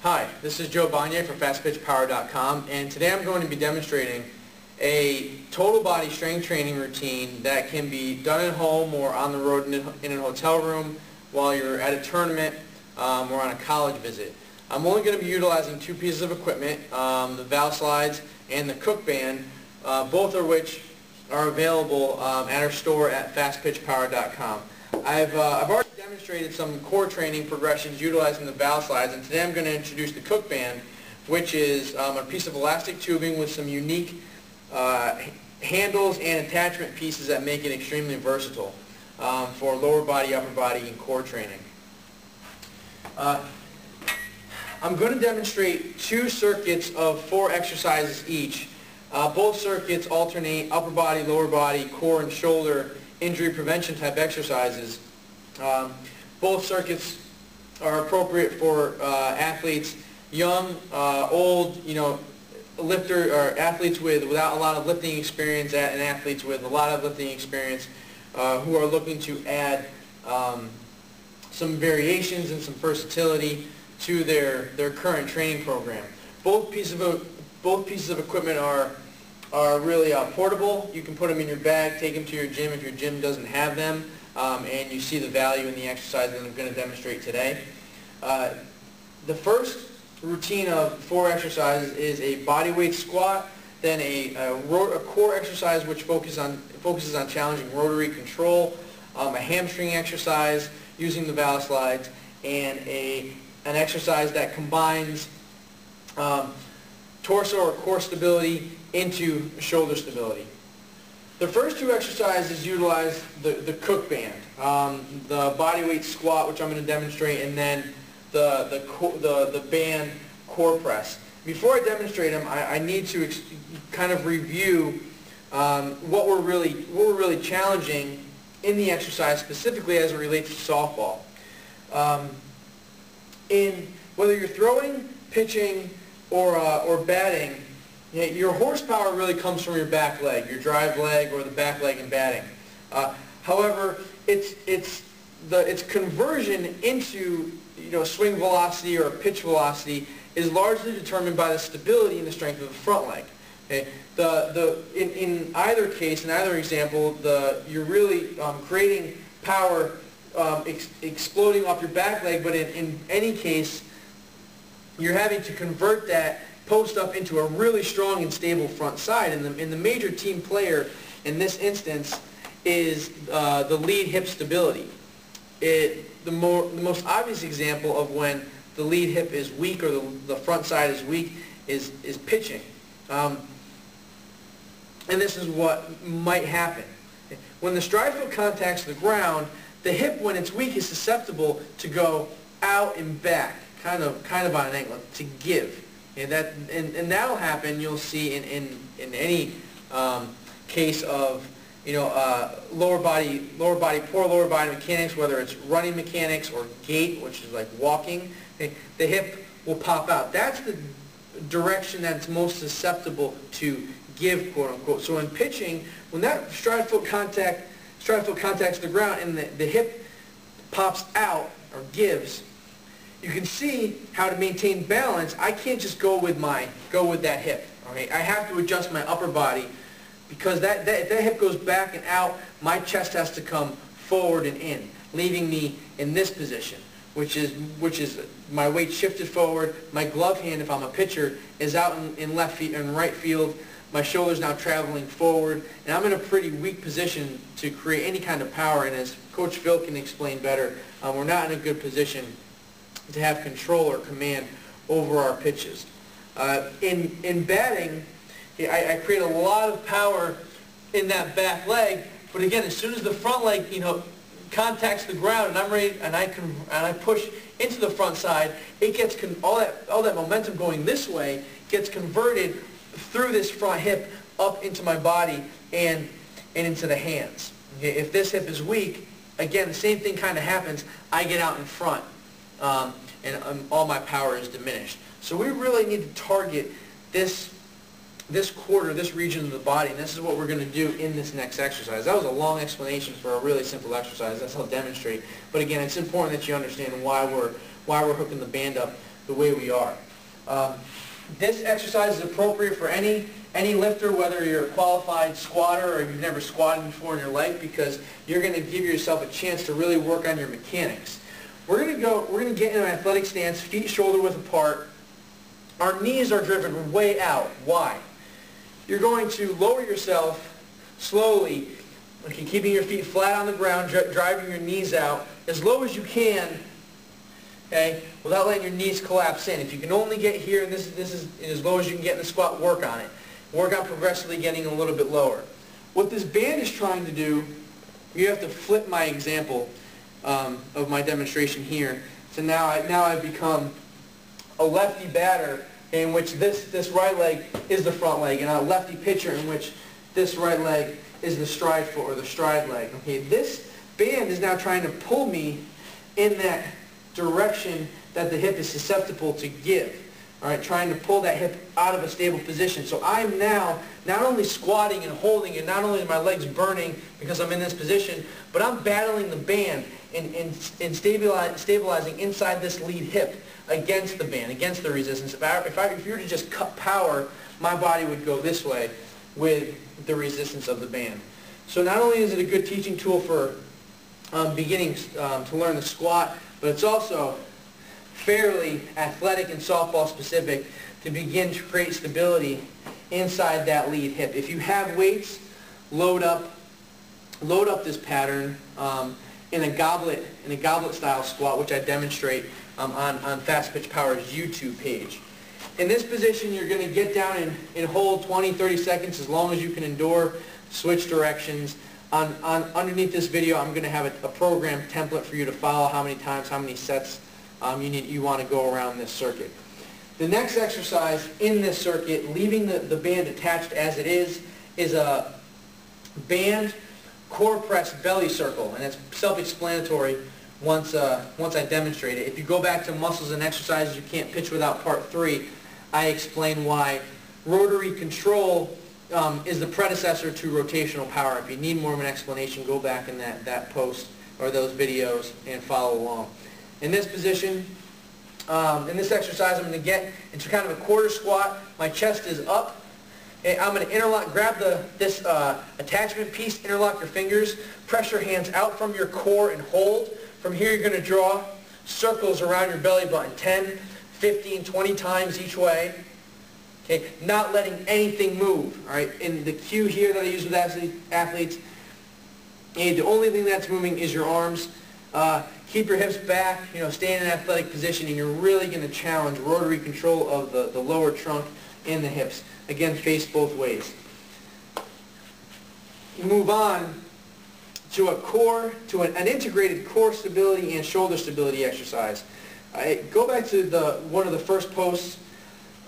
Hi, this is Joe Bonnier from FastPitchPower.com, and today I'm going to be demonstrating a total body strength training routine that can be done at home or on the road in a hotel room while you're at a tournament or on a college visit. I'm only going to be utilizing two pieces of equipment, the valve slides and the cook band, both of which are available at our store at FastPitchPower.com. I've already demonstrated some core training progressions utilizing the valve slides, and today I'm going to introduce the cook band, which is a piece of elastic tubing with some unique handles and attachment pieces that make it extremely versatile for lower body, upper body, and core training. I'm going to demonstrate two circuits of 4 exercises each. Both circuits alternate upper body, lower body, core and shoulder injury prevention type exercises. Both circuits are appropriate for athletes, young, old, lifter or athletes without a lot of lifting experience, and athletes with a lot of lifting experience who are looking to add some variations and some versatility to their current training program. Both pieces of equipment are really portable. You can put them in your bag, take them to your gym if your gym doesn't have them, and you see the value in the exercise that I'm going to demonstrate today. The first routine of 4 exercises is a bodyweight squat, then a core exercise which focuses on challenging rotary control, a hamstring exercise using the valve slides, and an exercise that combines torso or core stability into shoulder stability. The first 2 exercises utilize the cook band, the bodyweight squat, which I'm going to demonstrate, and then the band core press. Before I demonstrate them, I need to kind of review what we're really challenging in the exercise, specifically as it relates to softball. In whether you're throwing, pitching, or batting, your horsepower really comes from your back leg, your drive leg, or the back leg in batting. However, its conversion into swing velocity or pitch velocity is largely determined by the stability and the strength of the front leg. Okay? In either case, in either example, you're really creating power exploding off your back leg, but in any case, you're having to convert that post up into a really strong and stable front side. And the major team player in this instance is the lead hip stability. The most obvious example of when the lead hip is weak or the front side is weak is pitching. And this is what might happen. When the stride foot contacts the ground, the hip, when it's weak, is susceptible to go out and back, kind of on an angle, to give. And that'll happen, you'll see, in any case of poor lower body mechanics, whether it's running mechanics or gait, which is like walking. Okay, the hip will pop out. That's the direction that's most susceptible to give, quote unquote. So in pitching, when that stride foot contacts the ground and the hip pops out or gives, you can see how to maintain balance. I can't just go with that hip. Okay, I have to adjust my upper body, because if that hip goes back and out, my chest has to come forward and in, leaving me in this position, which is my weight shifted forward. My glove hand, if I'm a pitcher, is out in left field and right field. My shoulder's now traveling forward, and I'm in a pretty weak position to create any kind of power. And as Coach Phil can explain better, we're not in a good position to have control or command over our pitches. In batting, I create a lot of power in that back leg, but again, as soon as the front leg contacts the ground and I'm ready, and I push into the front side, it gets all that momentum going this way gets converted through this front hip up into my body and into the hands. Okay? If this hip is weak, again, the same thing kind of happens. I get out in front, and all my power is diminished. So we really need to target this quarter, this region of the body, and this is what we're going to do in this next exercise. That was a long explanation for a really simple exercise. That's how I'll demonstrate. But again, it's important that you understand why we're hooking the band up the way we are. This exercise is appropriate for any lifter, whether you're a qualified squatter or you've never squatted before in your life, because you're going to give yourself a chance to really work on your mechanics. We're going to get in an athletic stance, feet shoulder width apart. Our knees are driven way out. Why? You're going to lower yourself slowly, okay, keeping your feet flat on the ground, driving your knees out as low as you can, okay, without letting your knees collapse in. If you can only get here, and this is as low as you can get in the squat, work on it. Work on progressively getting a little bit lower. What this band is trying to do, you have to flip my example of my demonstration here. So now I've become a lefty batter in which this right leg is the front leg, and a lefty pitcher in which this right leg is the stride foot or the stride leg. Okay, this band is now trying to pull me in that direction that the hip is susceptible to give. All right, trying to pull that hip out of a stable position. So I'm now not only squatting and holding, and not only are my legs burning because I'm in this position, but I'm battling the band and stabilizing inside this lead hip against the band, against the resistance. If you were to just cut power, my body would go this way with the resistance of the band. So not only is it a good teaching tool for beginning to learn the squat, but it's also fairly athletic and softball specific to begin to create stability inside that lead hip. If you have weights, load up this pattern in a goblet style squat, which I demonstrate on Fast Pitch Power's YouTube page. In this position, you're going to get down and hold 20-30 seconds, as long as you can endure. Switch directions. Underneath this video, I'm going to have a program template for you to follow, how many times, how many sets you want to go around this circuit. The next exercise in this circuit, leaving the band attached as it is a band core press belly circle, and it's self-explanatory once I demonstrate it. If you go back to muscles and exercises you can't pitch without part 3, I explain why rotary control is the predecessor to rotational power. If you need more of an explanation, go back in that post or those videos and follow along. In this position, in this exercise, I'm going to get into kind of a quarter squat. My chest is up. I'm going to interlock, grab this attachment piece, interlock your fingers, press your hands out from your core and hold. From here, you're going to draw circles around your belly button, 10, 15, 20 times each way. Okay, not letting anything move. All right, and the cue here that I use with athletes, the only thing that's moving is your arms. Keep your hips back, stay in an athletic position, and you're really going to challenge rotary control of the lower trunk and the hips. Again, face both ways. Move on to an integrated core stability and shoulder stability exercise. Go back to one of the first posts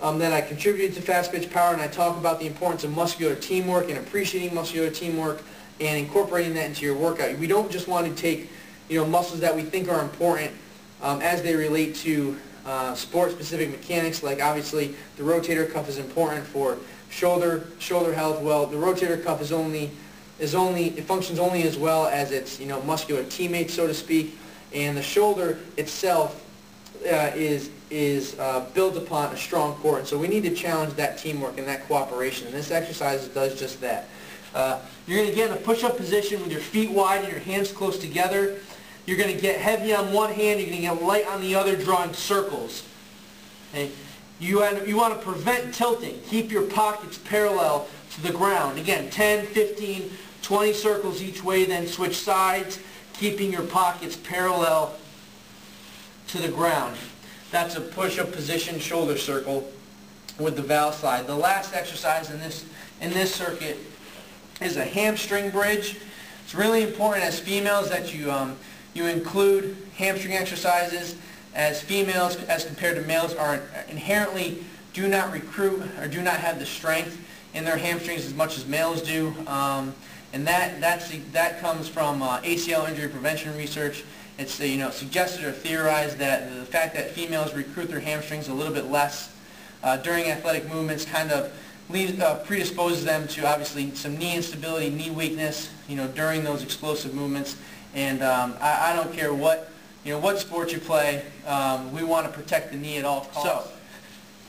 that I contributed to Fast Pitch Power, and I talk about the importance of muscular teamwork and appreciating muscular teamwork and incorporating that into your workout. We don't just want to take muscles that we think are important as they relate to sport-specific mechanics, like obviously the rotator cuff is important for shoulder health. Well, the rotator cuff it functions only as well as its muscular teammate, so to speak, and the shoulder itself is built upon a strong core, and so we need to challenge that teamwork and that cooperation, and this exercise does just that. You're going to get in a push-up position with your feet wide and your hands close together. You're going to get heavy on one hand, you're going to get light on the other, drawing circles. Okay? You want to prevent tilting. Keep your pockets parallel to the ground. Again, 10, 15, 20 circles each way, then switch sides, keeping your pockets parallel to the ground. That's a push-up position shoulder circle with the valve slide. The last exercise in this circuit is a hamstring bridge. It's really important as females that you include hamstring exercises, as females as compared to males are inherently do not recruit or do not have the strength in their hamstrings as much as males do, and that comes from ACL injury prevention research. It's suggested or theorized that the fact that females recruit their hamstrings a little bit less during athletic movements kind of predisposes them to obviously some knee instability, knee weakness, during those explosive movements. And I don't care what what sport you play, we want to protect the knee at all costs. So,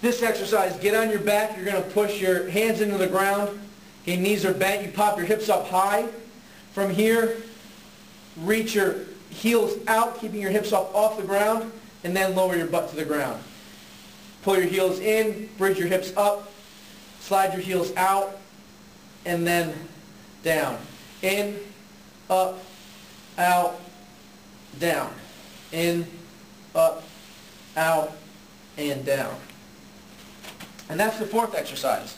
this exercise, get on your back. You're going to push your hands into the ground. Okay, knees are bent. You pop your hips up high. From here, reach your heels out, keeping your hips up off the ground, and then lower your butt to the ground. Pull your heels in, bridge your hips up, slide your heels out, and then down. In, up, out, down. In, up, out, and down. And that's the fourth exercise.